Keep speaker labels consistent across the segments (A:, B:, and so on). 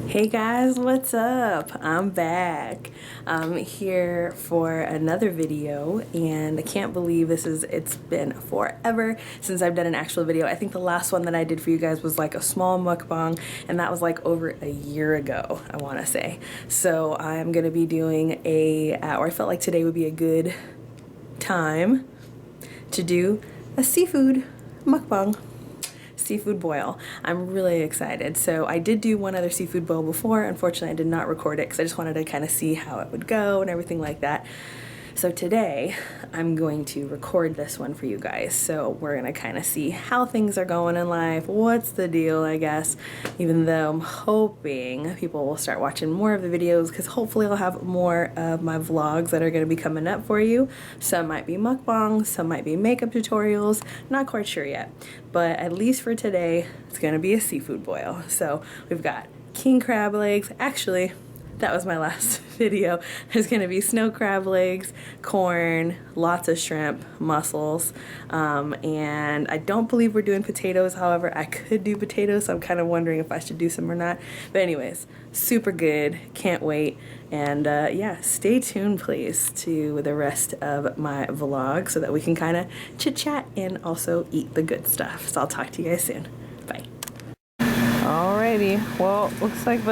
A: Hey guys, what's up? I'm back. I'm here for another video and I can't believe it's been forever since I've done an actual video. I think the last one that I did for you guys was like a small mukbang and that was like over a year ago, I want to say. So I'm going to be doing or I felt like today would be a good time to do a seafood mukbang. Seafood boil. I'm really excited. So I did do one other seafood boil before. Unfortunately, I did not record it because I just wanted to kind of see how it would go and everything like that. So today I'm going to record this one for you guys. So we're going to kind of see how things are going in life. What's the deal, I guess, even though I'm hoping people will start watching more of the videos because hopefully I'll have more of my vlogs that are going to be coming up for you. Some might be mukbangs, some might be makeup tutorials, not quite sure yet. But at least for today, it's going to be a seafood boil. So we've got king crab legs. Actually, that was my last video. There's gonna be snow crab legs, corn, lots of shrimp, mussels, and I don't believe we're doing potatoes. However, I could do potatoes, so I'm kind of wondering if I should do some or not. But anyways, super good, can't wait. And yeah, stay tuned please to the rest of my vlog so that we can kind of chit chat and also eat the good stuff. So I'll talk to you guys soon. Bye. Alrighty, well, looks like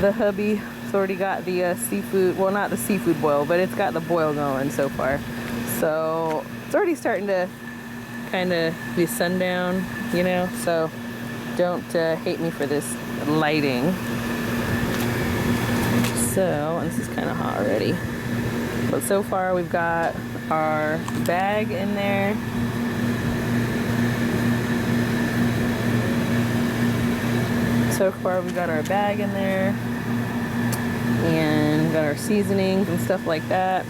A: the hubby's already got the seafood, well, not the seafood boil, but it's got the boil going so far. So it's already starting to kind of be sundown, you know, so don't hate me for this lighting. So, and this is kind of hot already. But so far we've got our bag in there. So far we've got our bag in there and got our seasonings and stuff like that.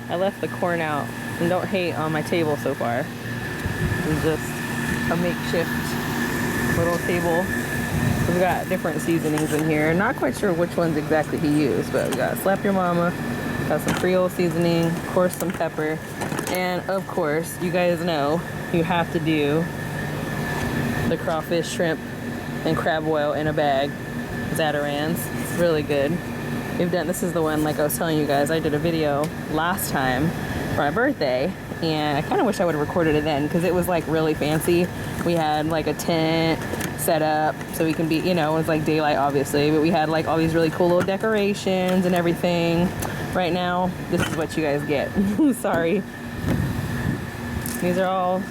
A: I left the corn out and don't hate on my table so far. It's just a makeshift little table. We've got different seasonings in here. Not quite sure which ones exactly he used, but we got Slap Your Mama, got some Creole seasoning, of course some pepper, and of course you guys know you have to do the crawfish, shrimp, and crab oil in a bag. Zatarans. It's really good. This is the one, like I was telling you guys, I did a video last time for my birthday and I kind of wish I would have recorded it then because it was like really fancy. We had like a tent set up so we can be, you know, it was like daylight obviously, but we had like all these really cool little decorations and everything. Right now, this is what you guys get. Sorry. These are all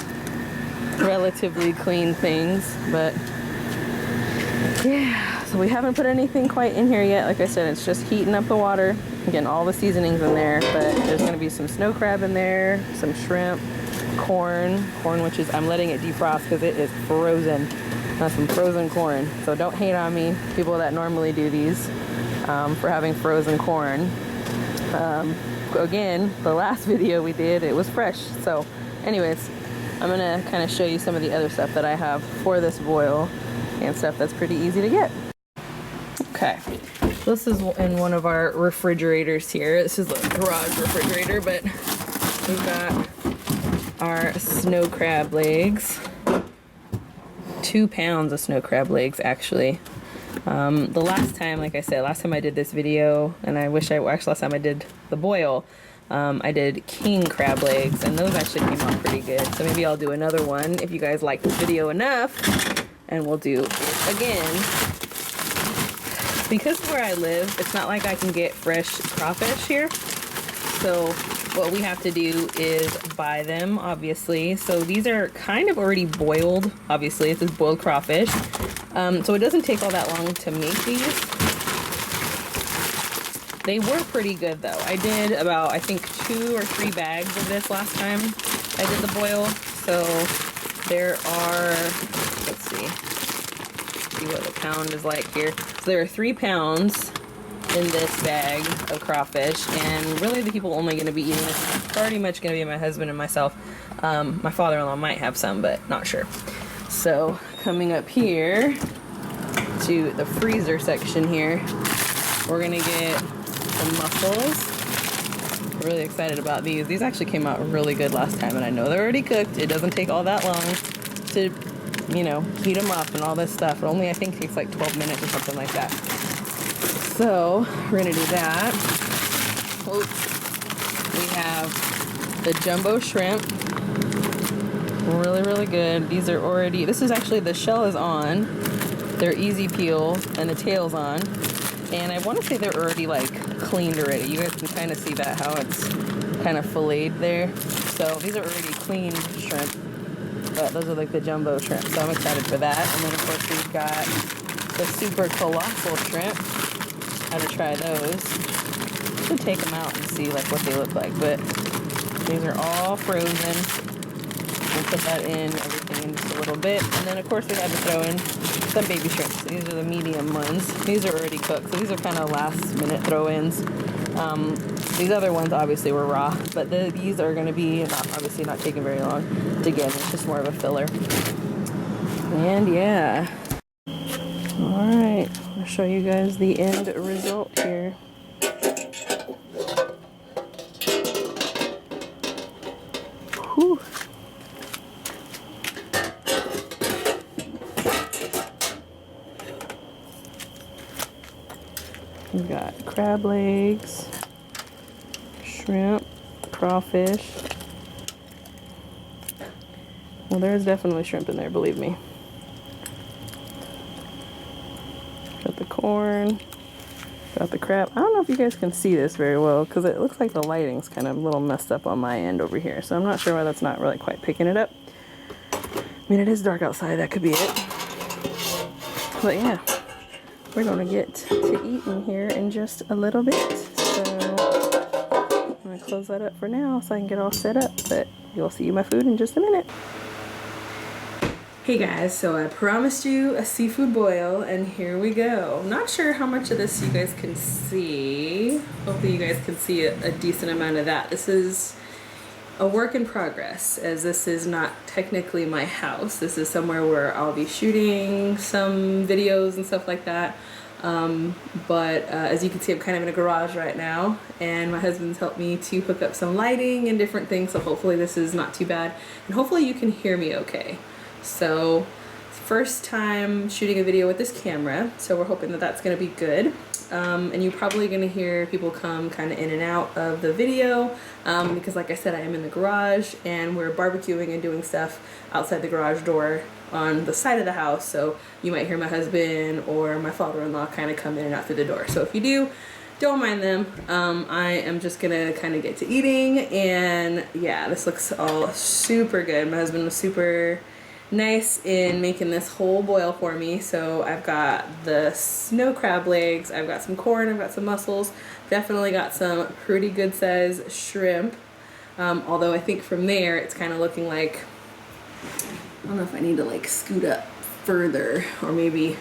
A: relatively clean things, but yeah, so we haven't put anything quite in here yet. Like I said, it's just heating up the water, getting all the seasonings in there, but there's going to be some snow crab in there, some shrimp, corn which is, I'm letting it defrost because it is frozen. That's some frozen corn, so don't hate on me, people that normally do these, for having frozen corn. Again, the last video we did, it was fresh. So anyways, I'm going to kind of show you some of the other stuff that I have for this boil and stuff that's pretty easy to get. Okay, this is in one of our refrigerators here. This is a garage refrigerator, but we've got our snow crab legs. 2 pounds of snow crab legs, actually. The last time, like I said, last time I did this video, and last time I did the boil, I did king crab legs, and those actually came out pretty good. So maybe I'll do another one if you guys like this video enough. And we'll do it again. Because where I live, it's not like I can get fresh crawfish here. So what we have to do is buy them, obviously. So these are kind of already boiled, obviously. This is boiled crawfish. So it doesn't take all that long to make these. They were pretty good though. I did about, I think, 2 or 3 bags of this last time I did the boil. So there are, let's see what the pound is like here. So there are 3 pounds in this bag of crawfish, and really the people only going to be eating this is pretty much going to be my husband and myself. My father-in-law might have some, but not sure. So coming up here to the freezer section here, we're going to get some mussels. Really excited about these. These actually came out really good last time, and I know they're already cooked. It doesn't take all that long to you know, heat them up and all this stuff. It only, I think, takes like 12 minutes or something like that. So we're gonna do that. Oops. We have the jumbo shrimp. Really, really good. These are already, this is actually, the shell is on. They're easy peel and the tail's on. And I want to say they're already like cleaned already. You guys can kind of see that, how it's kind of filleted there. So these are already cleaned shrimp. But those are like the jumbo shrimp. So I'm excited for that. And then of course we've got the super colossal shrimp. How to try those. Should take them out and see like what they look like. But these are all frozen. We'll put that in, everything in just a little bit. And then of course we had to throw in some baby shrimps. These are the medium ones. These are already cooked, so these are kind of last minute throw-ins. These other ones obviously were raw, but these are going to be obviously not taking very long to get. It's just more of a filler. And yeah. Alright, I'll show you guys the end result here. Whew. We've got crab legs, shrimp, crawfish. Well, there's definitely shrimp in there, believe me. Got the corn, got the crab. I don't know if you guys can see this very well because it looks like the lighting's kind of a little messed up on my end over here. So I'm not sure why that's not really quite picking it up. I mean, it is dark outside, that could be it. But yeah. We're going to get to eating here in just a little bit. So I'm going to close that up for now so I can get all set up. But you'll see my food in just a minute. Hey guys, so I promised you a seafood boil and here we go. I'm not sure how much of this you guys can see. Hopefully you guys can see a decent amount of that. This is a work in progress, as this is not technically my house. This is somewhere where I'll be shooting some videos and stuff like that. But as you can see, I'm kind of in a garage right now, and my husband's helped me to hook up some lighting and different things, so hopefully this is not too bad. And hopefully you can hear me okay. So, first time shooting a video with this camera, so we're hoping that that's going to be good. And you're probably going to hear people come kind of in and out of the video because like I said, I am in the garage and we're barbecuing and doing stuff outside the garage door on the side of the house, so you might hear my husband or my father-in-law kind of come in and out through the door. So if you do, don't mind them. I am just gonna kind of get to eating, and yeah, this looks all super good. My husband was super nice in making this whole boil for me. So I've got the snow crab legs, I've got some corn, I've got some mussels, definitely got some pretty good size shrimp, although I think from there it's kind of looking like, I don't know if I need to like scoot up further or maybe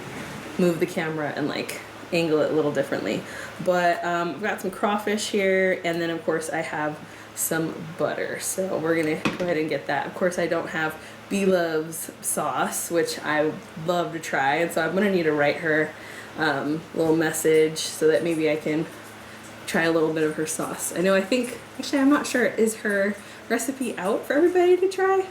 A: move the camera and like angle it a little differently, but I've got some crawfish here, and then of course I have some butter, so we're gonna go ahead and get that. Of course I don't have B-Love's sauce, which I love to try, and so I'm gonna need to write her a little message so that maybe I can try a little bit of her sauce. I know, I think, actually I'm not sure, is her recipe out for everybody to try?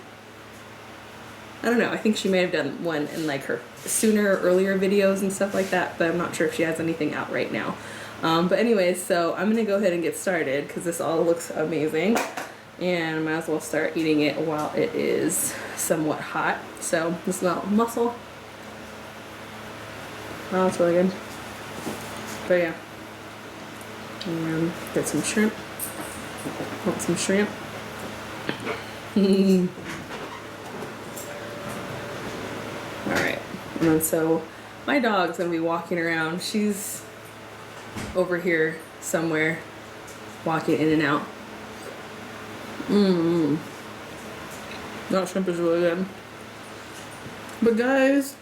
A: I don't know, I think she may have done one in like her earlier videos and stuff like that, but I'm not sure if she has anything out right now. But anyways, so I'm gonna go ahead and get started because this all looks amazing, and I might as well start eating it while it is somewhat hot. So this is mussel. Oh, it's really good. But yeah, and get some shrimp. Want some shrimp? All right, and then so my dog's gonna be walking around. She's over here somewhere, walking in and out. That shrimp is really good. But guys,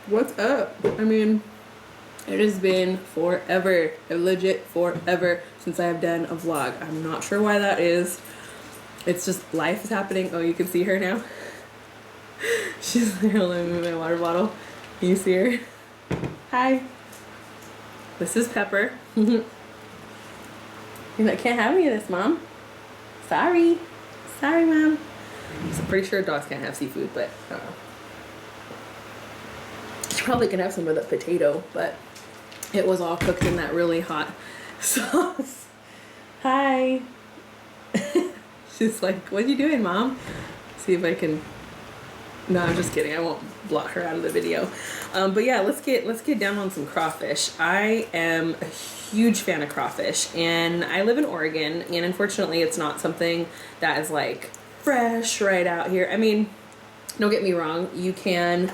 A: what's up? I mean, it has been forever, legit forever, since I have done a vlog. I'm not sure why that is. It's just life is happening. Oh, you can see her now. She's literally moving my water bottle. Can you see her? Hi. This is Pepper. You're like, can't have any of this, Mom. Sorry. Sorry, Mom. I'm pretty sure dogs can't have seafood, but I don't know. Probably can have some of the potato, but it was all cooked in that really hot sauce. Hi. She's like, what are you doing, Mom? See if I can. No, I'm just kidding. I won't blot her out of the video. But yeah, let's get down on some crawfish. I am a huge fan of crawfish, and I live in Oregon, and unfortunately it's not something that is like fresh right out here. I mean, don't get me wrong, you can,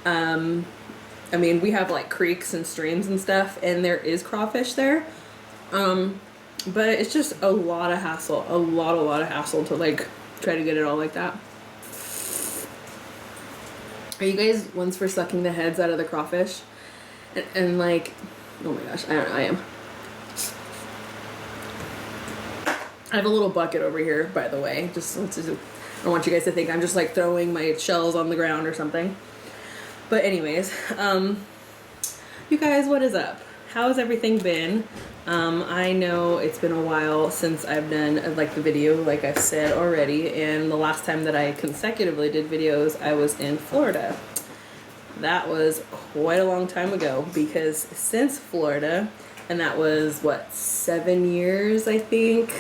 A: I mean, we have like creeks and streams and stuff, and there is crawfish there. But it's just a lot of hassle, a lot of hassle to like try to get it all like that. Are you guys ones for sucking the heads out of the crawfish? And like, oh my gosh, I am. I have a little bucket over here, by the way. I don't want you guys to think I'm just like throwing my shells on the ground or something. But anyways, you guys, what is up? How's everything been? I know it's been a while since I've done like the video, like I've said already, and the last time that I consecutively did videos, I was in Florida. That was quite a long time ago, because since Florida, and that was what, 7 years I think,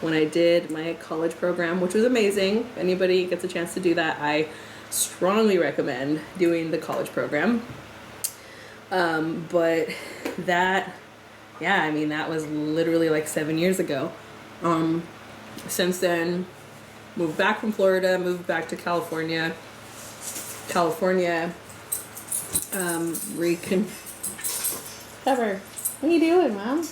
A: when I did my college program, which was amazing. If anybody gets a chance to do that, I strongly recommend doing the college program. But that, yeah, I mean, that was literally like 7 years ago. Since then, moved back from Florida, moved back to California. Pepper, what are you doing, Mom?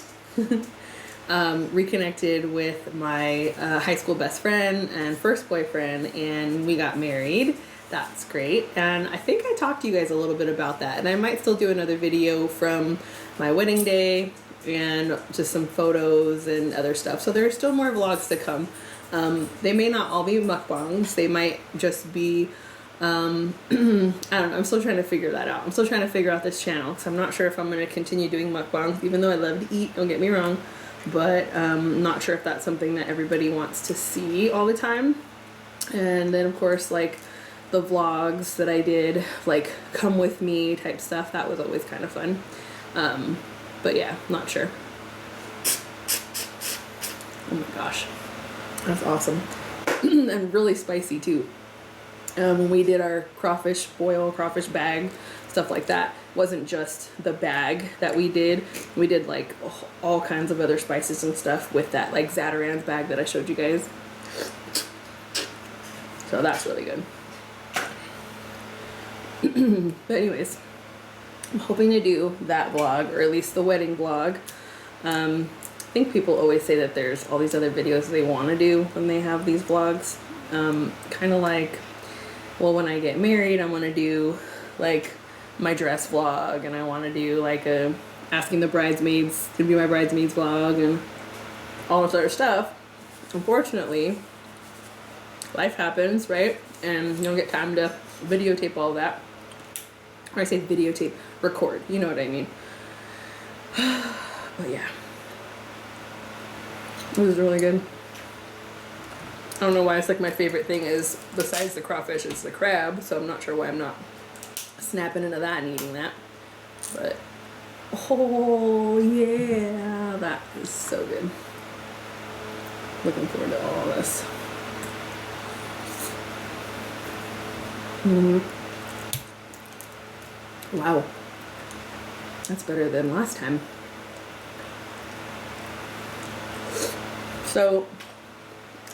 A: Reconnected with my high school best friend and first boyfriend, and we got married. That's great. And I think I talked to you guys a little bit about that, and I might still do another video from my wedding day and just some photos and other stuff. So there's still more vlogs to come. They may not all be mukbangs. They might just be, I don't know. I'm still trying to figure that out. I'm still trying to figure out this channel, because I'm not sure if I'm going to continue doing mukbangs, even though I love to eat, don't get me wrong. But not sure if that's something that everybody wants to see all the time. And then of course, like the vlogs that I did, like come with me type stuff, that was always kind of fun. But yeah, not sure. Oh my gosh, that's awesome. And really spicy too. When we did our crawfish boil, crawfish bag, stuff like that, wasn't just the bag that we did like all kinds of other spices and stuff with that, like Zatarain's bag that I showed you guys. So that's really good. But anyways, I'm hoping to do that vlog, or at least the wedding vlog. I think people always say that there's all these other videos they want to do when they have these vlogs. Kind of like, well, when I get married, I want to do like my dress vlog, and I want to do like a asking the bridesmaids to be my bridesmaids vlog and all this other stuff. Unfortunately, life happens, right? And you don't get time to videotape all that. Or I say videotape, record, you know what I mean. But yeah, it was really good. I don't know why it's like my favorite thing is, besides the crawfish, it's the crab, so I'm not sure why I'm not snapping into that and eating that. But oh yeah, that is so good. Looking forward to all this. Wow, that's better than last time. So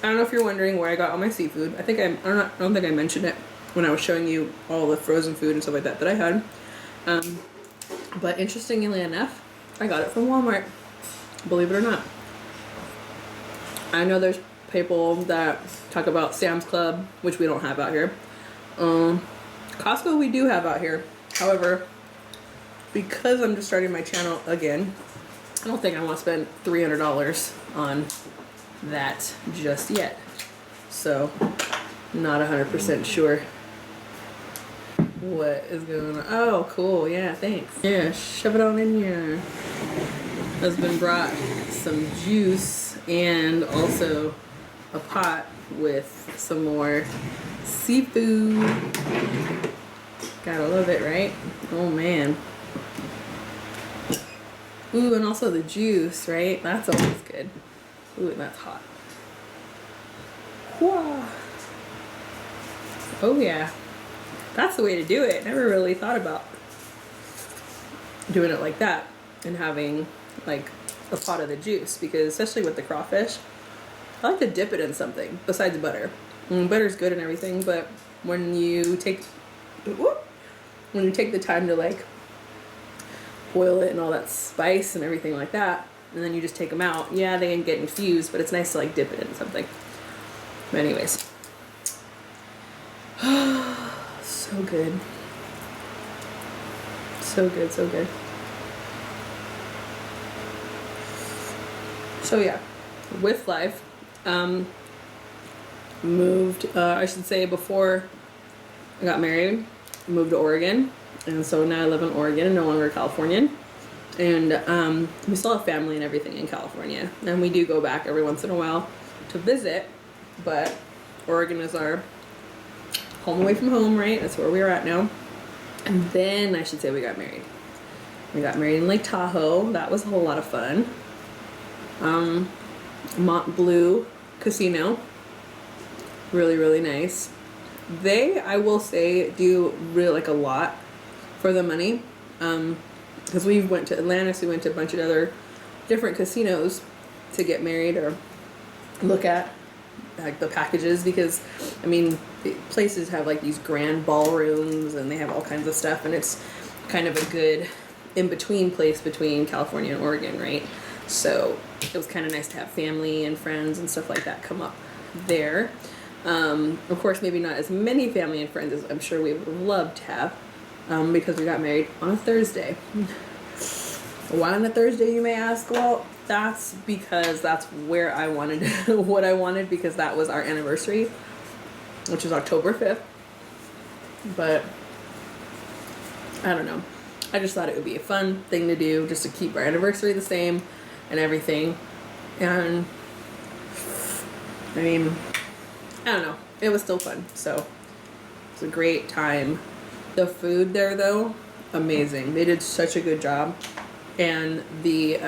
A: I don't know if you're wondering where I got all my seafood. I don't think I mentioned it when I was showing you all the frozen food and stuff like that I had. But interestingly enough, I got it from Walmart, believe it or not. I know there's people that talk about Sam's Club, which we don't have out here. Costco we do have out here. However, because I'm just starting my channel again, I don't think I want to spend $300 on that just yet. So, not 100% sure what is going on. Oh, cool. Yeah, thanks. Yeah, shove it on in here. Husband brought some juice and also a pot with some more seafood. Gotta love it, right? Oh man. Ooh, and also the juice, right? That's always good. Ooh, and that's hot. Whoa. Oh yeah. That's the way to do it. Never really thought about doing it like that and having like a pot of the juice, because especially with the crawfish, I like to dip it in something besides butter. Butter's good and everything, but when you take the time to like boil it and all that spice and everything like that, and then you just take them out, yeah, they can get infused, but it's nice to like dip it in something. But anyways, so good. So good, so good. So yeah, with life, moved, I should say before I got married, moved to Oregon. And so now I live in Oregon and no longer Californian. And we still have family and everything in California. And we do go back every once in a while to visit. But Oregon is our home away from home, right? That's where we're at now. And then I should say we got married. We got married in Lake Tahoe. That was a whole lot of fun. Mont Bleu Casino. Really, really nice. They, I will say, do really like a lot for the money. Because we went to Atlantis, we went to a bunch of other different casinos to get married or look at like the packages, because I mean the places have like these grand ballrooms and they have all kinds of stuff, and it's kind of a good in-between place between California and Oregon, right? So it was kind of nice to have family and friends and stuff like that come up there. Of course, maybe not as many family and friends as I'm sure we would have loved to have, because we got married on a Thursday. Why on a Thursday, you may ask? Well, that's because that's where I wanted what I wanted, because that was our anniversary, which is October 5th. But I don't know. I just thought it would be a fun thing to do, just to keep our anniversary the same and everything. And I mean, I don't know. It was still fun. So it's a great time. The food there, though, amazing. They did such a good job. And the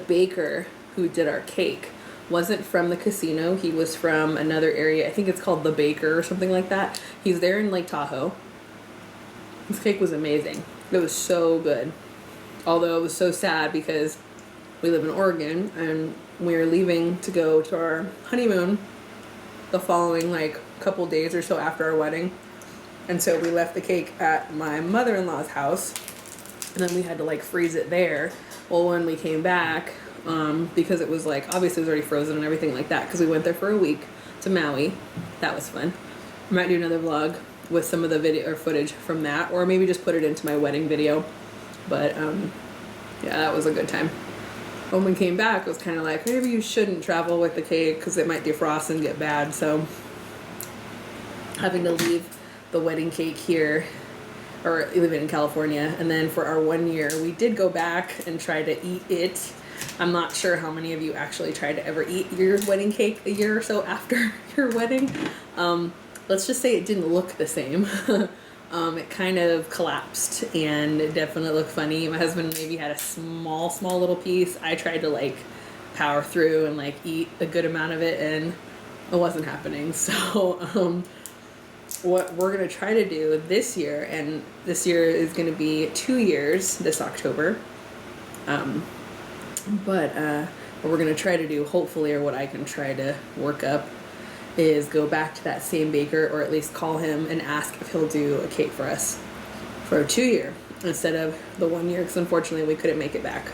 A: baker who did our cake wasn't from the casino. He was from another area. I think it's called The Baker or something like that. He's there in Lake Tahoe. This cake was amazing. It was so good. Although it was so sad because we live in Oregon and we were leaving to go to our honeymoon the following like couple days or so after our wedding. And so we left the cake at my mother-in-law's house, and then we had to like freeze it there. Well, when we came back, because it was like, obviously it was already frozen and everything like that, because we went there for a week to Maui. That was fun. I might do another vlog with some of the video or footage from that, or maybe just put it into my wedding video. But yeah, that was a good time. When we came back, it was kind of like, maybe you shouldn't travel with the cake because it might defrost and get bad. So having to leave the wedding cake here, or living in California, and then for our 1 year, we did go back and try to eat it. I'm not sure how many of you actually tried to ever eat your wedding cake a year or so after your wedding. Let's just say it didn't look the same. It kind of collapsed and it definitely looked funny. My husband maybe had a small little piece. I tried to like power through and like eat a good amount of it, and it wasn't happening. So what we're going to try to do this year, and this year is going to be 2 years this October, but what we're going to try to do, hopefully, or what I can try to work up, is go back to that same baker, or at least call him and ask if he'll do a cake for us for a 2 year instead of the 1 year, because unfortunately we couldn't make it back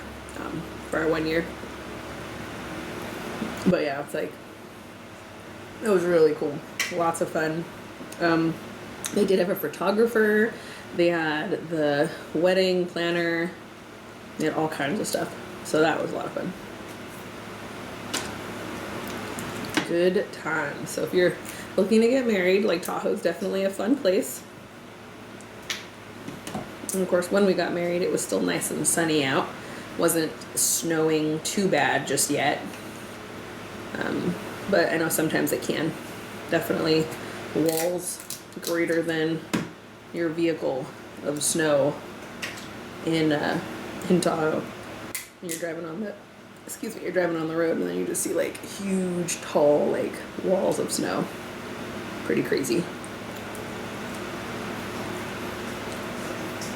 A: for our 1 year. But yeah, it's like, it was really cool. Lots of fun. They did have a photographer. They had the wedding planner. They had all kinds of stuff. So that was a lot of fun. Good time. So if you're looking to get married, Lake Tahoe is definitely a fun place. And of course, when we got married, it was still nice and sunny out. Wasn't snowing too bad just yet. But I know sometimes it can. Definitely walls greater than your vehicle of snow in Tahoe. And you're driving on the, you're driving on the road, and then you just see like huge, tall, like walls of snow. Pretty crazy.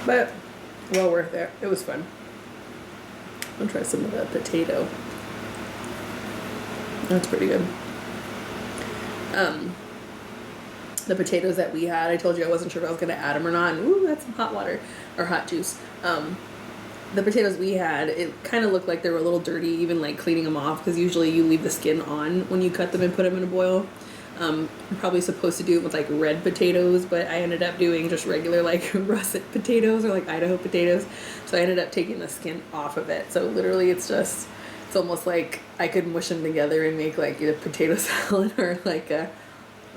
A: But well worth it. It was fun. I'll try some of that potato. That's pretty good. The potatoes that we had, I told you I wasn't sure if I was going to add them or not. And ooh, that's some hot water or hot juice. The potatoes we had, it kind of looked like they were a little dirty, even like cleaning them off, because usually you leave the skin on when you cut them and put them in a boil. I'm probably supposed to do it with like red potatoes, but I ended up doing just regular like russet potatoes or like Idaho potatoes. So I ended up taking the skin off of it. So literally it's almost like I could mush them together and make like either potato salad or like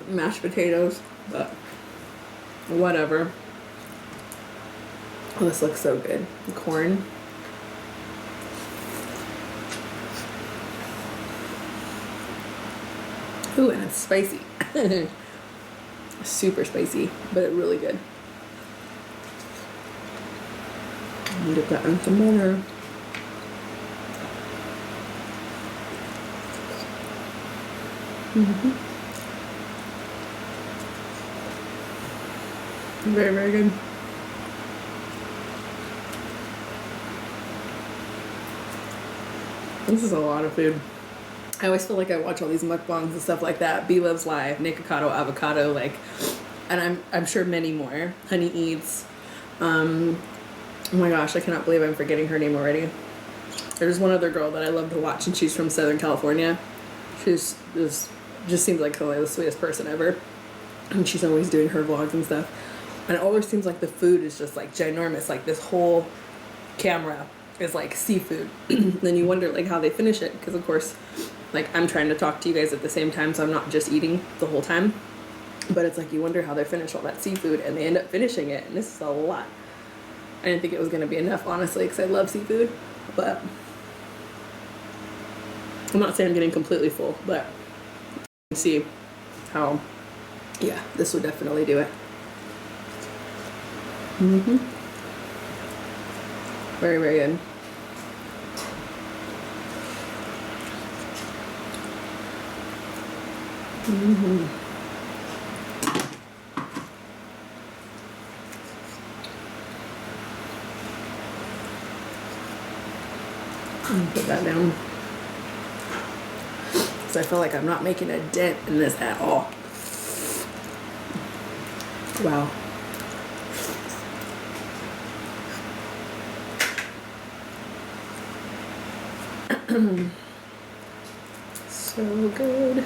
A: mashed potatoes, but whatever. Oh, this looks so good. The corn. Ooh, and it's spicy. Super spicy, but it's really good. Dip that in some butter. Very, very good. This is a lot of food. I always feel like I watch all these mukbangs and stuff like that. B Loves Live, Nikocado, Avocado, like, and I'm sure many more. Honey Eats. Oh my gosh, I cannot believe I'm forgetting her name already. There's one other girl that I love to watch, and she's from Southern California. She's just seems like the sweetest person ever. And she's always doing her vlogs and stuff. And it always seems like the food is just like ginormous. Like this whole camera is like seafood. Then you wonder like how they finish it, because of course, like I'm trying to talk to you guys at the same time, so I'm not just eating the whole time. But it's like you wonder how they finish all that seafood, and they end up finishing it, and this is a lot. I didn't think it was going to be enough, honestly, because I love seafood. But I'm not saying I'm getting completely full, but you can see how, yeah, this would definitely do it. Very, very good. Put that down. So I feel like I'm not making a dent in this at all. Wow. So good.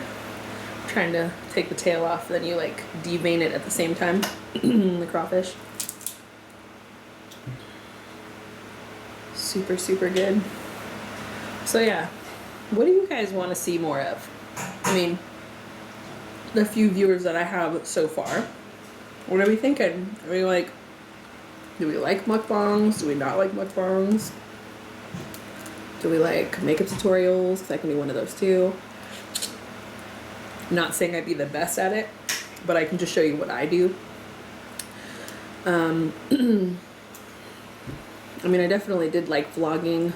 A: Trying to take the tail off, then you like devein it at the same time. The crawfish. Super, super good. So yeah, what do you guys want to see more of? I mean, the few viewers that I have so far, what are we thinking? Are we like, do we like mukbangs? Do we not like mukbangs? Do we like makeup tutorials? Because I can be one of those too. Not saying I'd be the best at it, but I can just show you what I do. I mean, I definitely did like vlogging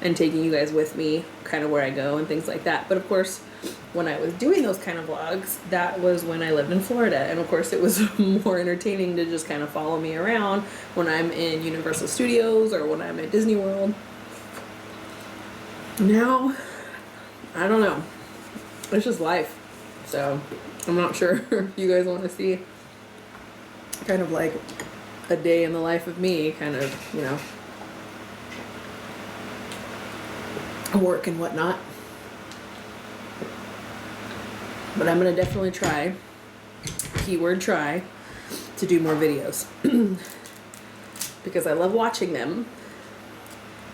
A: and taking you guys with me kind of where I go and things like that. But of course, when I was doing those kind of vlogs, that was when I lived in Florida. And of course, it was more entertaining to just kind of follow me around when I'm in Universal Studios or when I'm at Disney World. Now, I don't know. It's just life. So I'm not sure if you guys want to see kind of like a day in the life of me, kind of, you know, work and whatnot. But I'm going to definitely try, keyword try, to do more videos. Because I love watching them.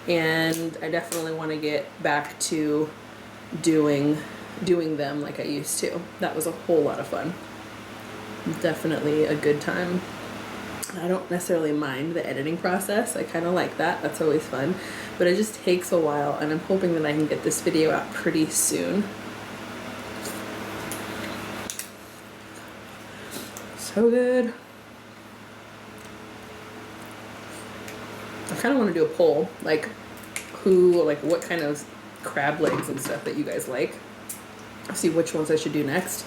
A: And I definitely want to get back to doing them like I used to. That was a whole lot of fun. Definitely a good time. I don't necessarily mind the editing process. I kind of like that. That's always fun. But it just takes a while, and I'm hoping that I can get this video out pretty soon. So good. I kind of want to do a poll, like what kind of crab legs and stuff that you guys like. I'll see which ones I should do next.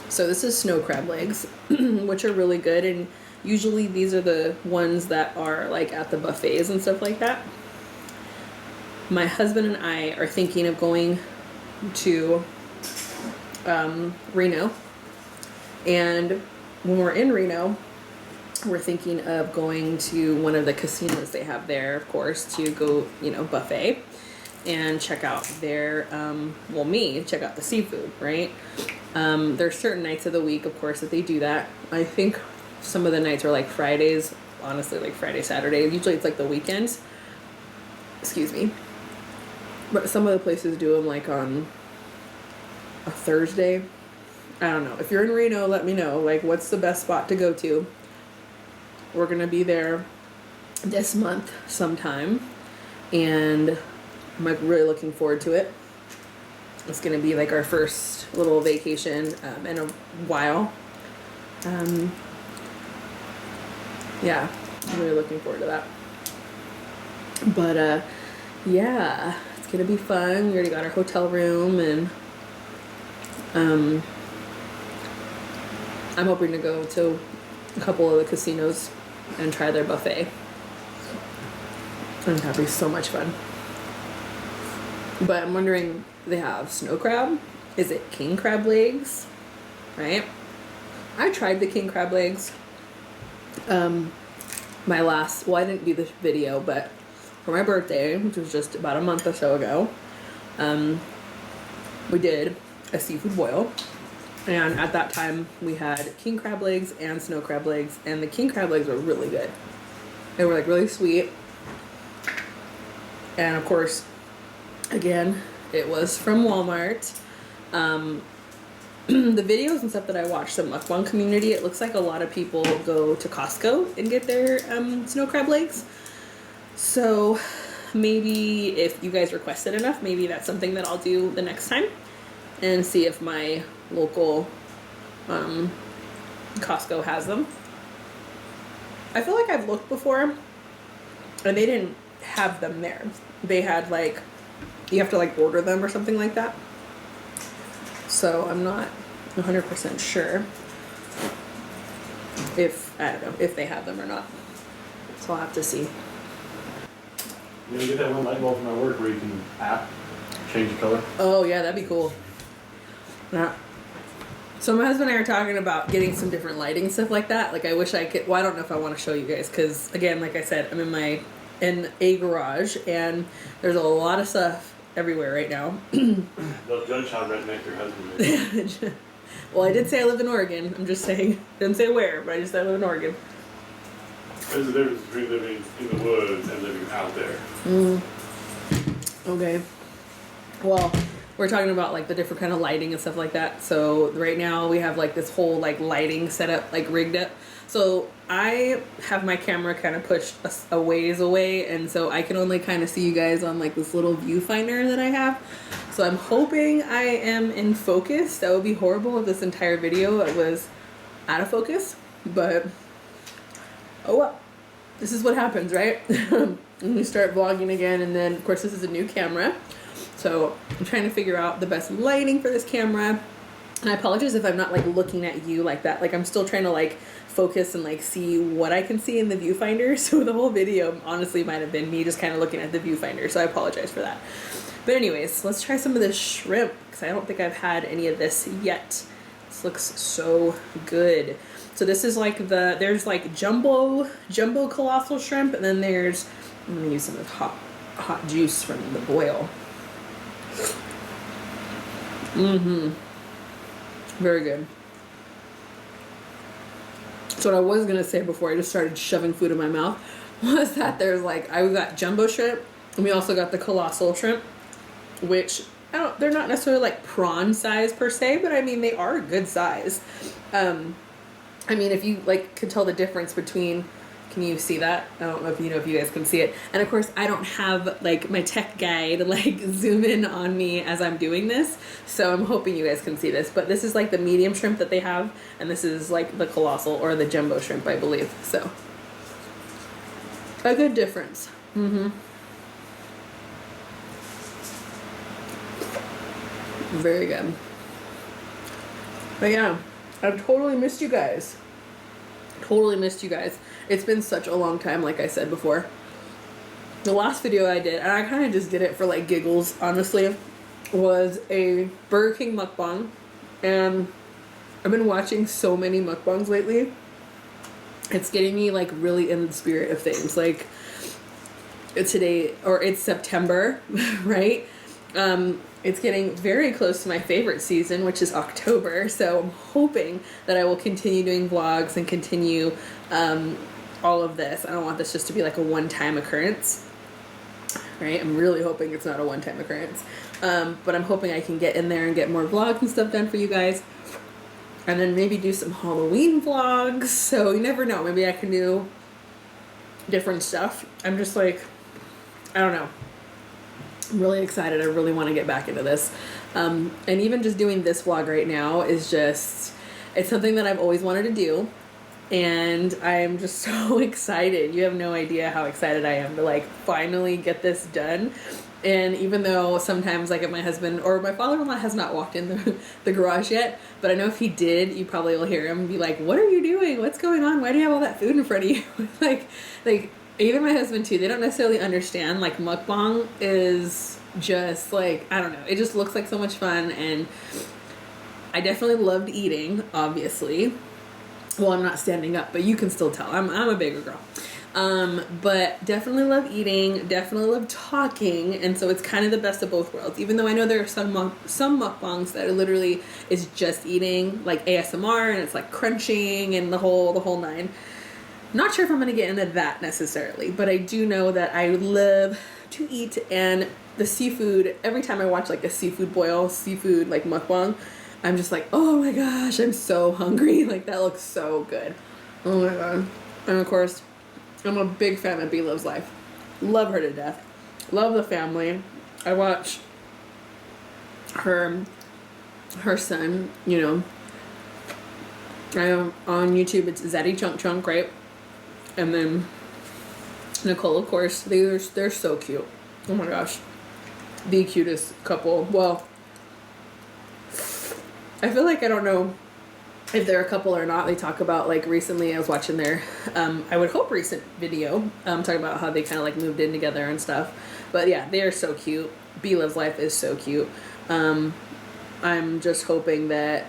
A: So this is snow crab legs, which are really good, and usually these are the ones that are like at the buffets and stuff like that. My husband and I are thinking of going to Reno, and when we're in Reno, we're thinking of going to one of the casinos they have there, of course, to go, you know, buffet and check out their, check out the seafood, right? There's certain nights of the week, of course, that they do that. I think some of the nights are like Fridays, honestly, like Friday, Saturday. Usually it's like the weekends. Excuse me. But some of the places do them like on a Thursday. I don't know. If you're in Reno, let me know. Like, what's the best spot to go to? We're going to be there this month sometime. And I'm like really looking forward to it. It's going to be like our first little vacation in a while. Yeah, I'm really looking forward to that. But yeah, it's going to be fun. We already got our hotel room, and I'm hoping to go to a couple of the casinos and try their buffet. And that'll be so much fun. But I'm wondering, they have snow crab? Is it king crab legs? Right? I tried the king crab legs. I didn't do this video, but for my birthday, which was just about a month or so ago, we did a seafood boil. And at that time, we had king crab legs and snow crab legs, and the king crab legs were really good. They were like really sweet. And of course, again, it was from Walmart. The videos and stuff that I watch, the mukbang community, it looks like a lot of people go to Costco and get their snow crab legs. So maybe if you guys requested enough, maybe that's something that I'll do the next time, and see if my local Costco has them. I feel like I've looked before and they didn't have them there. They had like, you have to like order them or something like that. So I'm not 100% sure if, I don't know, if they have them or not. So I'll have to see.
B: You know, get that one light bulb from my work where you can change the color.
A: Oh yeah, that'd be cool. Yeah. So my husband and I are talking about getting some different lighting and stuff like that. Like I wish I could, well, I don't know if I want to show you guys, because again, like I said, I'm in a garage, and there's a lot of stuff everywhere right now.
B: Those gunshot redneck your husband.
A: Well, I did say I live in Oregon. I'm just saying, didn't say where, but I just said I live in Oregon.
B: There's a difference between living in the woods and living out there.
A: Okay. Well, we're talking about like the different kind of lighting and stuff like that. So right now we have like this whole like lighting setup, like rigged up. So I have my camera kind of pushed a ways away, and so I can only kind of see you guys on like this little viewfinder that I have. So I'm hoping I am in focus. That would be horrible if this entire video was out of focus, but oh well. This is what happens, right? When we start vlogging again, and then of course this is a new camera. So I'm trying to figure out the best lighting for this camera. And I apologize if I'm not like looking at you like that. Like I'm still trying to like focus and like see what I can see in the viewfinder. So the whole video honestly might have been me just kind of looking at the viewfinder. So I apologize for that. But anyways, let's try some of this shrimp, because I don't think I've had any of this yet. This looks so good. So this is like there's like jumbo colossal shrimp, and then there's, I'm gonna use some of the hot juice from the boil. Very good. So what I was gonna say before I just started shoving food in my mouth was that there's like, I got jumbo shrimp, and we also got the colossal shrimp, which they're not necessarily like prawn size per se, but I mean they are a good size. I mean, if you like could tell the difference between, can you see that? I don't know if you guys can see it. And of course I don't have like my tech guy to like zoom in on me as I'm doing this. So I'm hoping you guys can see this, but this is like the medium shrimp that they have. And this is like the colossal or the jumbo shrimp, I believe. So, A good difference. Very good. But yeah, I've totally missed you guys. Totally missed you guys. It's been such a long time, like I said before. The last video I did, and I kind of just did it for like giggles, honestly, was a Burger King mukbang. And I've been watching so many mukbangs lately. It's getting me like really in the spirit of things. Like it's September, right? It's getting very close to my favorite season, which is October. So I'm hoping that I will continue doing vlogs and continue all of this. I don't want this just to be like a one-time occurrence, right? I'm really hoping it's not a one-time occurrence. But I'm hoping I can get in there and get more vlogs and stuff done for you guys. And then maybe do some Halloween vlogs. So you never know. Maybe I can do different stuff. I'm just like, I don't know. I'm really excited. I really want to get back into this. And even just doing this vlog right now is just, it's something that I've always wanted to do. And I'm just so excited. You have no idea how excited I am to like finally get this done. And even though sometimes like if my husband or my father-in-law has not walked in the garage yet, but I know if he did, you probably will hear him be like, what are you doing? What's going on? Why do you have all that food in front of you? like even my husband too, they don't necessarily understand like mukbang is just like, I don't know. It just looks like so much fun. And I definitely loved eating, obviously. Well, I'm not standing up, but you can still tell. I'm a bigger girl. But definitely love eating, definitely love talking, and so it's kind of the best of both worlds. Even though I know there are some mukbangs that are literally is just eating, like ASMR, and it's like crunching and the whole nine. Not sure if I'm gonna get into that necessarily, but I do know that I love to eat, and the seafood. Every time I watch like a seafood like mukbang, I'm just like, oh my gosh, I'm so hungry. Like that looks so good. Oh my god. And of course, I'm a big fan of B Loves Life. Love her to death. Love the family. I watch her son, you know. On YouTube it's Zaddy Chunk Chunk, right? And then Nicole, of course. They're so cute. Oh my gosh. The cutest couple. Well, I feel like I don't know if they're a couple or not. They talk about like recently I was watching their I would hope recent video talking about how they kind of like moved in together and stuff. But yeah, they are so cute. B Loves Life is so cute. I'm just hoping that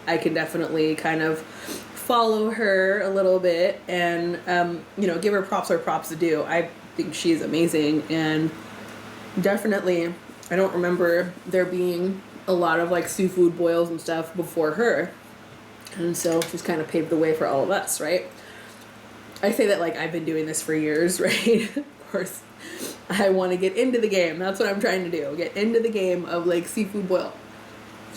A: I can definitely kind of follow her a little bit and you know, give her props where props due. I think she's amazing, and definitely I don't remember there being a lot of like seafood boils and stuff before her. And so she's kind of paved the way for all of us, right? I say that like I've been doing this for years, right? Of course, I want to get into the game. That's what I'm trying to do. Get into the game of like seafood boil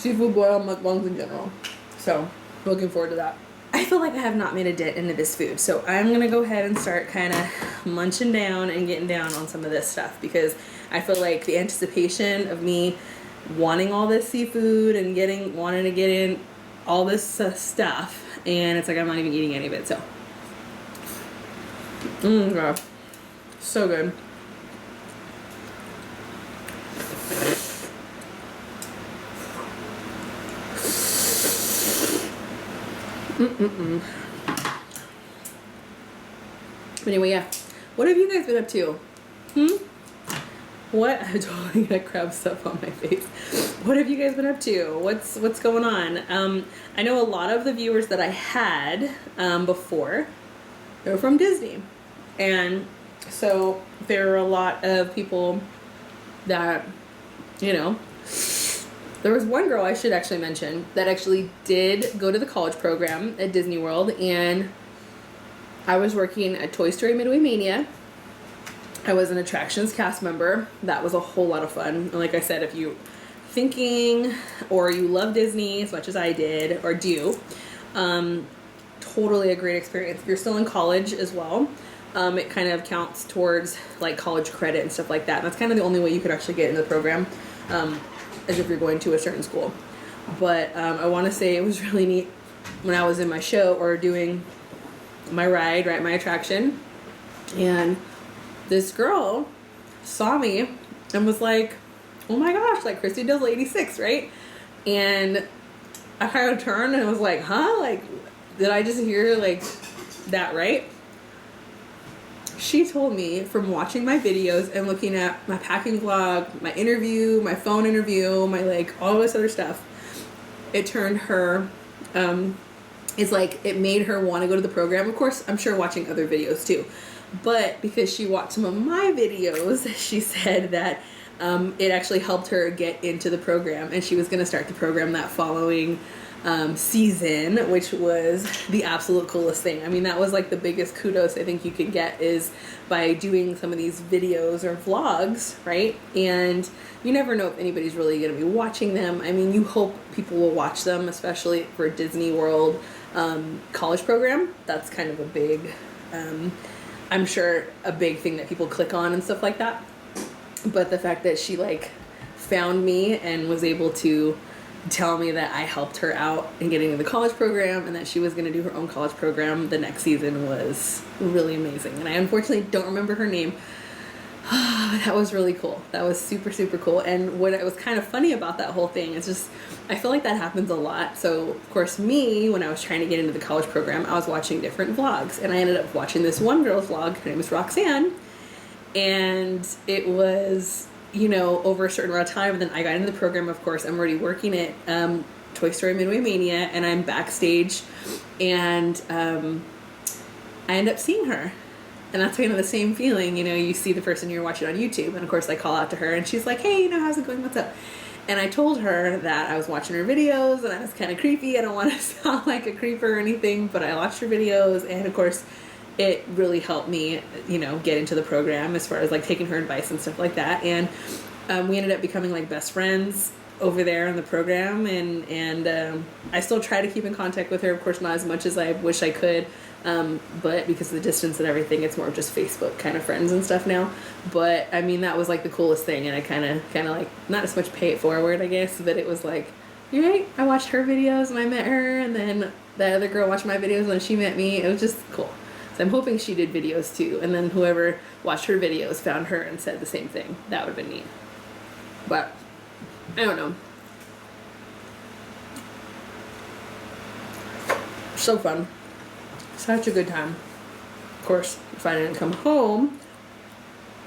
A: mukbangs in general. So looking forward to that. I feel like I have not made a dent into this food. So I'm going to go ahead and start kind of munching down and getting down on some of this stuff, because I feel like the anticipation of me wanting all this seafood and wanting to get in all this stuff, and it's like I'm not even eating any of it. So God, so good. Anyway, yeah, what have you guys been up to? What? I'm totally gonna grab stuff on my face. What have you guys been up to? What's going on? I know a lot of the viewers that I had before, they were from Disney, and so there are a lot of people that, you know, there was one girl I should actually mention that actually did go to the college program at Disney World, and I was working at Toy Story Midway Mania. I was an attractions cast member. That was a whole lot of fun. And like I said, if you're thinking or you love Disney as much as I did or do, totally a great experience. If you're still in college as well, it kind of counts towards like college credit and stuff like that. And that's kind of the only way you could actually get into the program, as if you're going to a certain school. But I want to say it was really neat when I was in my show or doing my ride, right, my attraction, and this girl saw me and was like, oh my gosh, like Christy does 86, right? And I kind of turned and was like, huh? Like, did I just hear like that right? She told me from watching my videos and looking at my packing vlog, my interview, my phone interview, my like all this other stuff, it turned her, it's like it made her want to go to the program. Of course, I'm sure watching other videos too, but because she watched some of my videos, she said that it actually helped her get into the program, and she was going to start the program that following season, which was the absolute coolest thing. I mean, that was like the biggest kudos I think you could get, is by doing some of these videos or vlogs, right? And you never know if anybody's really going to be watching them. I mean, you hope people will watch them, especially for Disney World college program. That's kind of a big, I'm sure, a big thing that people click on and stuff like that. But the fact that she like found me and was able to tell me that I helped her out in getting into the college program, and that she was going to do her own college program the next season, was really amazing. And I unfortunately don't remember her name. That was really cool. That was super, super cool. And what was kind of funny about that whole thing is just, I feel like that happens a lot. So of course me, when I was trying to get into the college program, I was watching different vlogs, and I ended up watching this one girl's vlog. Her name is Roxanne. And it was, you know, over a certain amount of time. And then I got into the program, of course. I'm already working at Toy Story Midway Mania, and I'm backstage, and I end up seeing her. And that's kind of the same feeling, you know, you see the person you're watching on YouTube, and of course I call out to her, and she's like, hey, you know, how's it going, what's up? And I told her that I was watching her videos, and I was kind of creepy. I don't want to sound like a creeper or anything, but I watched her videos, and of course it really helped me, you know, get into the program as far as like taking her advice and stuff like that. And we ended up becoming like best friends over there in the program, and I still try to keep in contact with her, of course not as much as I wish I could, but because of the distance and everything, it's more just Facebook kind of friends and stuff now. But I mean, that was like the coolest thing, and I kind of like, not as much pay it forward, I guess, but it was like, you're right, I watched her videos and I met her, and then the other girl watched my videos and she met me. It was just cool. So I'm hoping she did videos too, and then whoever watched her videos found her and said the same thing. That would have been neat. But I don't know. So fun. Such a good time. Of course, if I didn't come home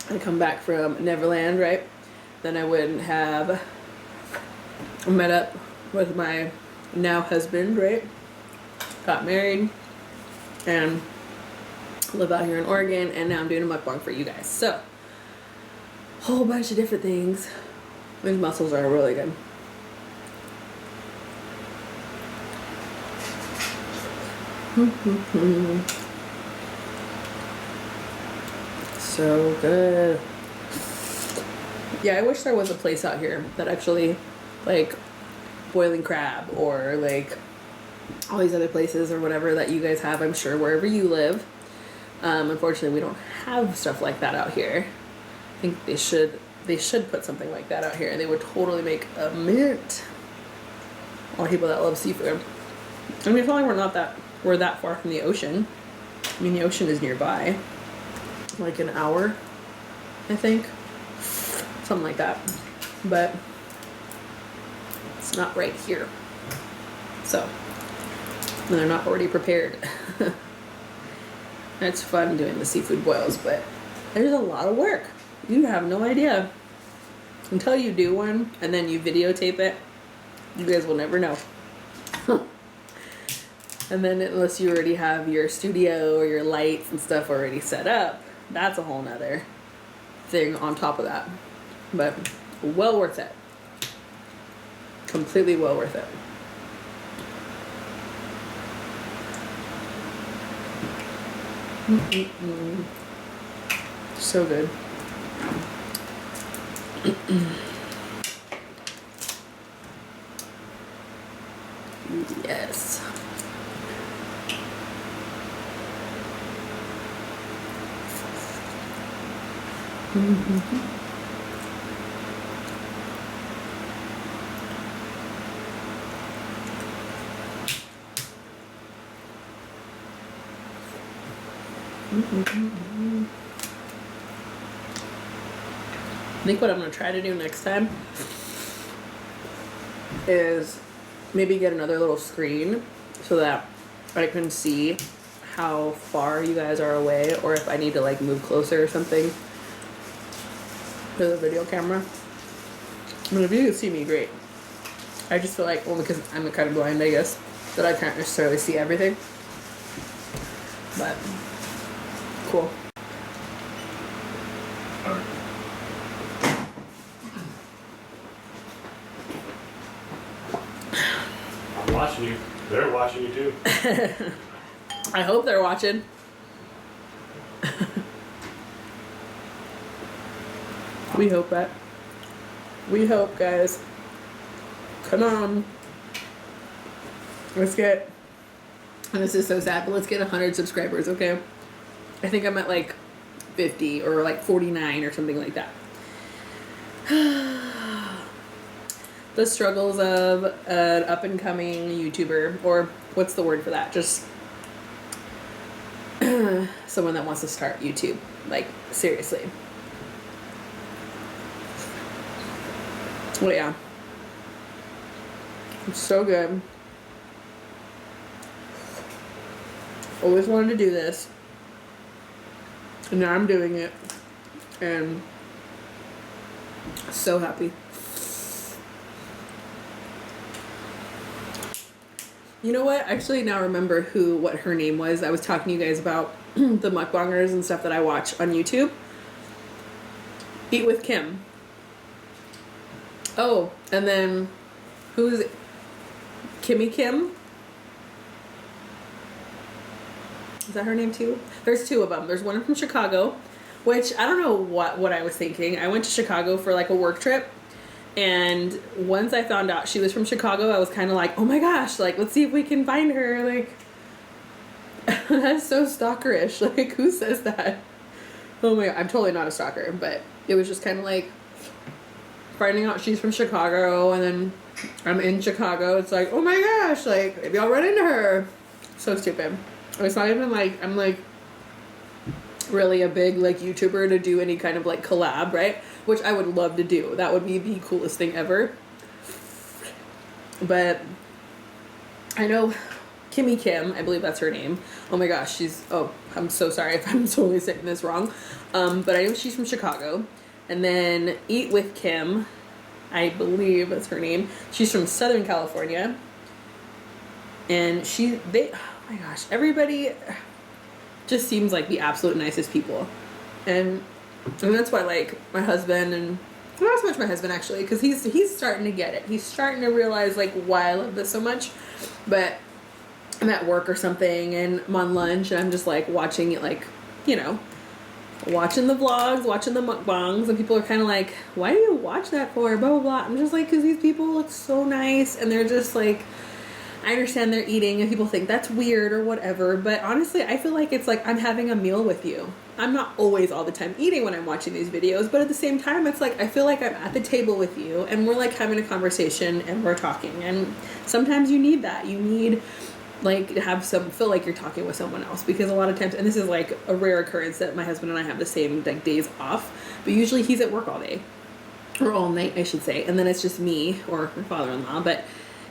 A: and come back from Neverland, right, then I wouldn't have met up with my now husband, right? Got married and live out here in Oregon, and now I'm doing a mukbang for you guys. So, whole bunch of different things. These mussels are really good. So good. Yeah, I wish there was a place out here that actually, like, boiling crab, or like all these other places or whatever that you guys have, I'm sure, wherever you live. Unfortunately, we don't have stuff like that out here. I think they should put something like that out here. They would totally make a mint. All people that love seafood. I mean, it's not like we're that far from the ocean. I mean, the ocean is nearby, like an hour, I think, something like that. But it's not right here. So, and they're not already prepared. It's fun doing the seafood boils, but there's a lot of work. You have no idea. Until you do one and then you videotape it, you guys will never know. And then unless you already have your studio or your lights and stuff already set up, that's a whole nother thing on top of that. But well worth it. Completely well worth it. So good. Yes.
C: think what I'm gonna try to do next time is maybe get another little screen so that I can see how far you guys are away, or if I need to like move closer or something to the video camera. I mean, if you can see me, great. I just feel like, well, because I'm kind of blind, I guess, that I can't necessarily see everything. But cool.
B: I'm watching you. They're watching you too.
C: I hope they're watching. We hope that. We hope, guys. Come on. Let's get, and this is so sad, but let's get 100 subscribers, okay? I think I'm at like 50 or like 49 or something like that. The struggles of an up-and-coming YouTuber, or what's the word for that? Just someone that wants to start YouTube. Like, seriously. Well, yeah. It's so good. Always wanted to do this. And now I'm doing it. And so happy. You know what? I actually now remember what her name was. I was talking to you guys about the mukbangers and stuff that I watch on YouTube. Eat with Kim. Oh, and then who's Kimmy Kim? Is that her name too? There's two of them. There's one from Chicago, which I don't know what I was thinking. I went to Chicago for like a work trip. And once I found out she was from Chicago, I was kind of like, oh my gosh, like, let's see if we can find her. Like, that's so stalkerish. Like, who says that? Oh my God, I'm totally not a stalker, but it was just kind of like finding out she's from Chicago, and then I'm in Chicago. It's like, oh my gosh, like, maybe I'll run into her. So stupid. It's not even like, I'm like really a big like YouTuber to do any kind of like collab, right? Which I would love to do. That would be the coolest thing ever. But I know Kimmy Kim, I believe that's her name. Oh my gosh, I'm so sorry if I'm totally saying this wrong. But I know she's from Chicago. And then Eat with Kim, I believe that's her name. She's from Southern California. And oh my gosh, everybody just seems like the absolute nicest people. And that's why, like, my husband, and not so much my husband actually, because he's starting to get it. He's starting to realize like why I love this so much. But I'm at work or something and I'm on lunch and I'm just like watching it, like, you know, watching the vlogs, watching the mukbangs, and people are kind of like, why do you watch that for? Blah, blah, blah. I'm just like, because these people look so nice, and they're just like, I understand they're eating and people think that's weird or whatever, but honestly, I feel like it's like I'm having a meal with you. I'm not always all the time eating when I'm watching these videos, but at the same time, it's like I feel like I'm at the table with you and we're like having a conversation and we're talking. And sometimes you need that. You need like to have feel like you're talking with someone else, because a lot of times, and this is like a rare occurrence that my husband and I have the same like days off, but usually he's at work all day or all night, I should say, and then it's just me or my father-in-law, but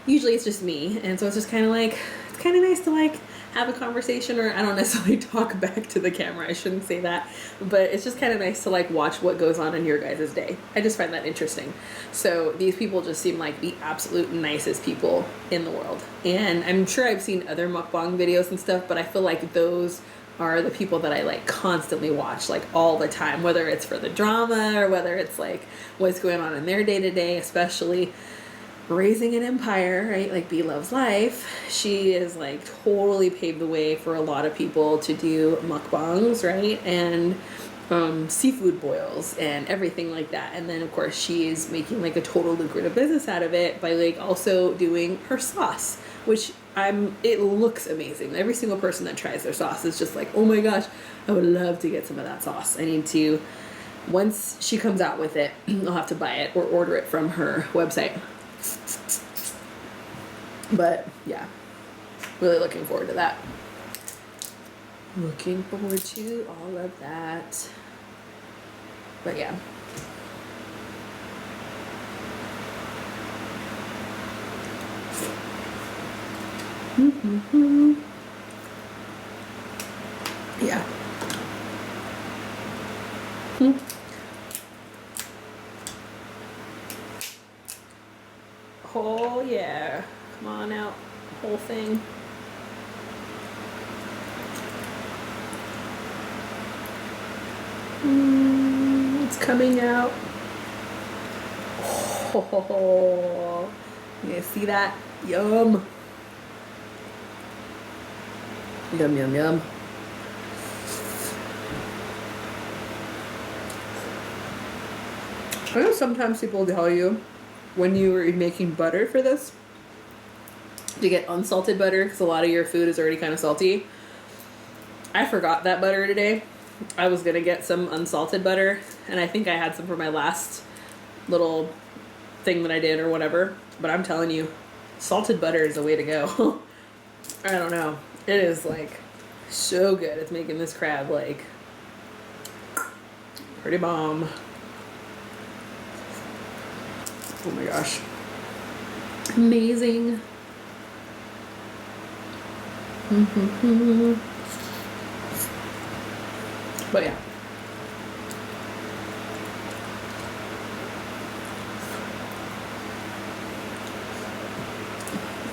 C: usually it's just me. And so it's just kind of like, it's kind of nice to like have a conversation, or I don't necessarily talk back to the camera, I shouldn't say that, but it's just kind of nice to like watch what goes on in your guys' day. I just find that interesting. So these people just seem like the absolute nicest people in the world. And I'm sure I've seen other mukbang videos and stuff, but I feel like those are the people that I like constantly watch, like all the time, whether it's for the drama or whether it's like what's going on in their day-to-day, especially raising an empire, right? Like B Loves Life. She is like totally paved the way for a lot of people to do mukbangs, right? And seafood boils and everything like that. And then of course she is making like a total lucrative business out of it by like also doing her sauce, which it looks amazing. Every single person that tries their sauce is just like, oh my gosh, I would love to get some of that sauce. I need to, once she comes out with it, I'll have to buy it or order it from her website. But yeah, really looking forward to that. Looking forward to all of that. But yeah, Yeah. Oh yeah. Come on out. Whole thing. It's coming out. Oh, you guys see that? Yum. Yum, yum, yum. I know sometimes people tell you when you are making butter for this to get unsalted butter because a lot of your food is already kind of salty. I forgot that butter today. I was gonna get some unsalted butter, and I think I had some for my last little thing that I did or whatever. But I'm telling you, salted butter is the way to go. I don't know. It is like so good. It's making this crab like pretty bomb. Oh my gosh. Amazing. But yeah.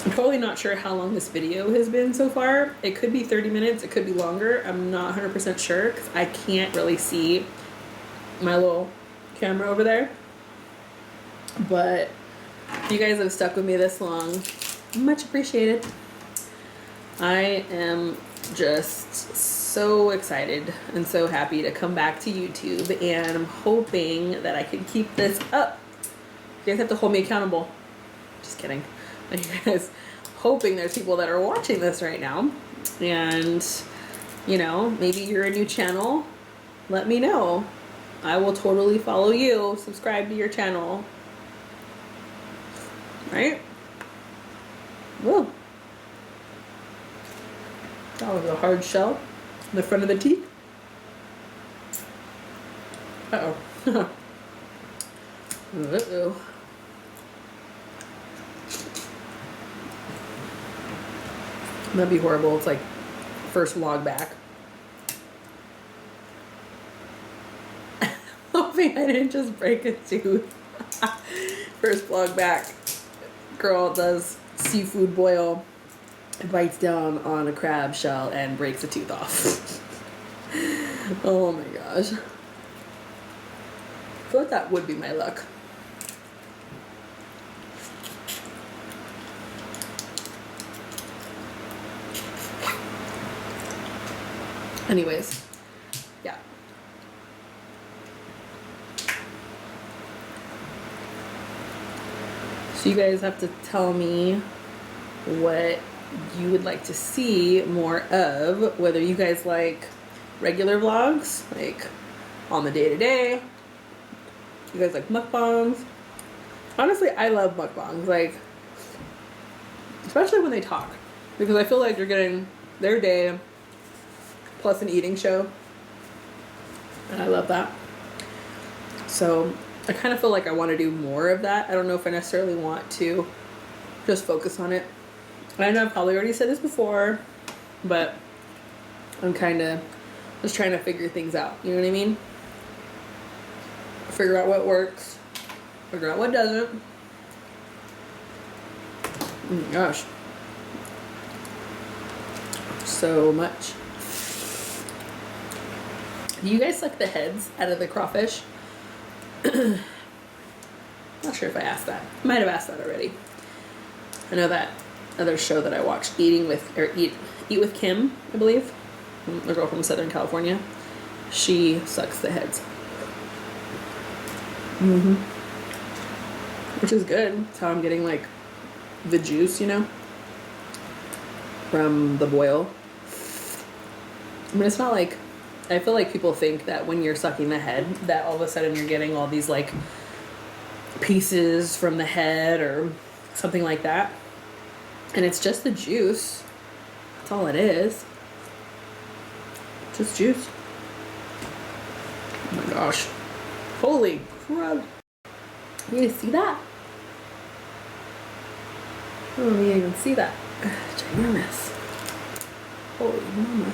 C: I'm totally not sure how long this video has been so far. It could be 30 minutes, it could be longer. I'm not 100% sure because I can't really see my little camera over there. But if you guys have stuck with me this long, much appreciated. I am just so excited and so happy to come back to YouTube, and I'm hoping that I can keep this up. You guys have to hold me accountable. Just kidding. You guys, hoping there's people that are watching this right now, and you know, maybe you're a new channel. Let me know. I will totally follow you, subscribe to your channel. Right? Whoa. That was a hard shell in the front of the teeth. Uh-oh. Uh-oh. That'd be horrible. It's like first vlog back. Hoping I didn't just break a tooth. First vlog back. Girl does seafood boil, bites down on a crab shell and breaks a tooth off. Oh my gosh. I feel like that would be my luck. Anyways, yeah. So you guys have to tell me what you would like to see more of, whether you guys like regular vlogs, like on the day-to-day. You guys like mukbangs. Honestly, I love mukbangs, like, especially when they talk, because I feel like you're getting their day plus an eating show, and I love that. So I kind of feel like I want to do more of that. I don't know if I necessarily want to just focus on it. And I know I've probably already said this before, but I'm kind of just trying to figure things out. You know what I mean? Figure out what works, figure out what doesn't. Oh my gosh. So much. Do you guys suck the heads out of the crawfish? Not sure if I asked that. Might have asked that already. I know that other show that I watched, Eat with Kim, I believe, a girl from Southern California. She sucks the heads. Which is good. That's how I'm getting like the juice, you know, from the boil. I mean, it's not like, I feel like people think that when you're sucking the head that all of a sudden you're getting all these like pieces from the head or something like that. And it's just the juice. That's all it is. Just juice. Oh my gosh. Holy crap. You guys see that? I don't even see that. Check Enormous. Holy mama.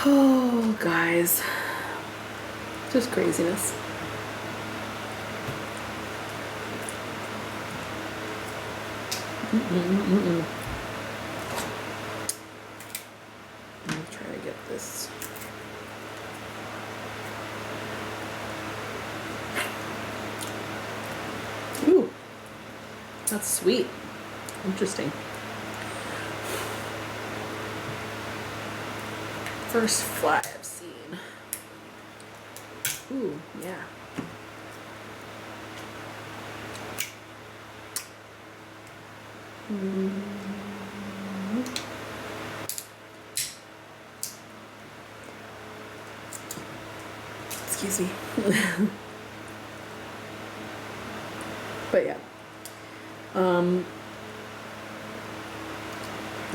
C: Oh, guys. Just craziness. Let me try to get this. Ooh, that's sweet. Interesting. First fly I've seen. Ooh, yeah. Excuse me. But yeah. I'm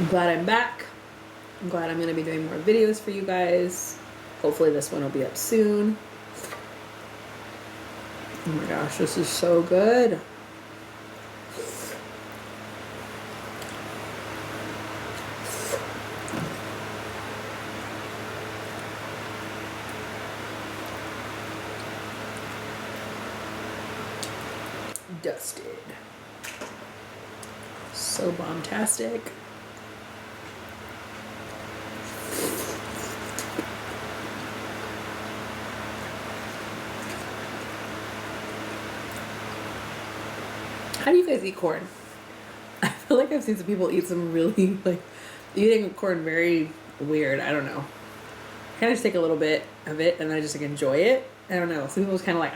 C: glad I'm back. I'm glad I'm going to be doing more videos for you guys. Hopefully this one will be up soon. Oh my gosh, this is so good. Dusted. So bombastic. How do you guys eat corn? I feel like I've seen some people eat some really, like, eating corn very weird. I don't know. I kind of just take a little bit of it and I just like enjoy it. I don't know. Some people just kind of like,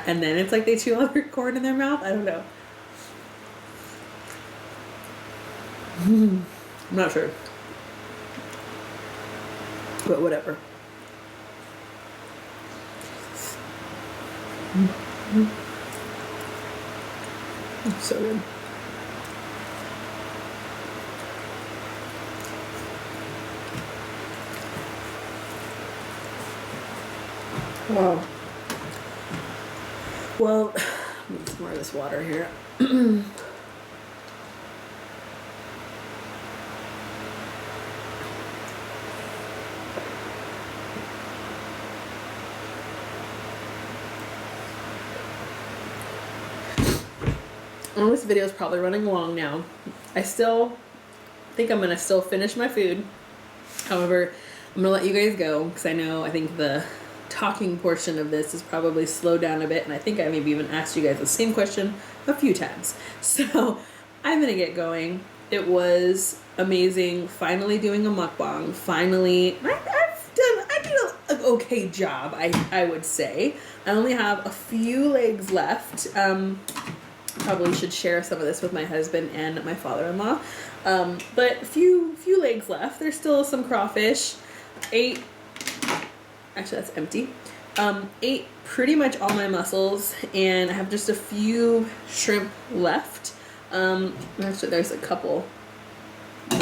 C: and then it's like they chew all their corn in their mouth. I don't know. I'm not sure. But whatever. So good. Wow. Well, need some more of this water here. I know this video is probably running long now. I still think I'm going to still finish my food. However, I'm going to let you guys go because I think the talking portion of this is probably slowed down a bit, and I think I maybe even asked you guys the same question a few times. So I'm going to get going. It was amazing finally doing a mukbang. Finally, I did an okay job, I would say. I only have a few legs left. Probably should share some of this with my husband and my father-in-law. But a few legs left. There's still some crawfish. Actually that's empty. Ate pretty much all my mussels, and I have just a few shrimp left. Actually there's a couple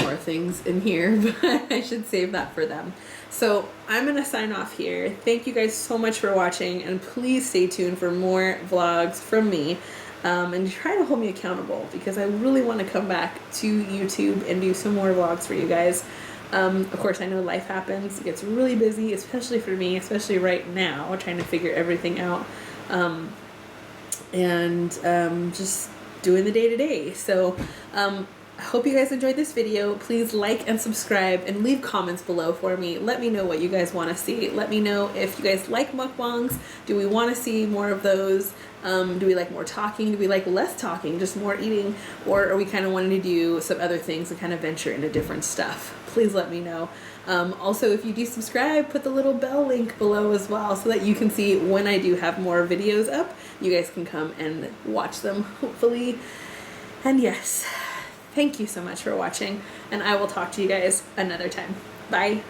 C: more things in here, but I should save that for them. So I'm gonna sign off here. Thank you guys so much for watching, and please stay tuned for more vlogs from me. And try to hold me accountable because I really want to come back to YouTube and do some more vlogs for you guys. Of course, I know life happens. It gets really busy, especially for me, especially right now, trying to figure everything out. Just doing the day-to-day. So I hope you guys enjoyed this video. Please like and subscribe and leave comments below for me. Let me know what you guys want to see. Let me know if you guys like mukbangs. Do we want to see more of those? Do we like more talking? Do we like less talking, just more eating? Or are we kind of wanting to do some other things and kind of venture into different stuff? Please let me know. Also, if you do subscribe, put the little bell link below as well so that you can see when I do have more videos up. You guys can come and watch them, hopefully. And yes, thank you so much for watching, and I will talk to you guys another time. Bye.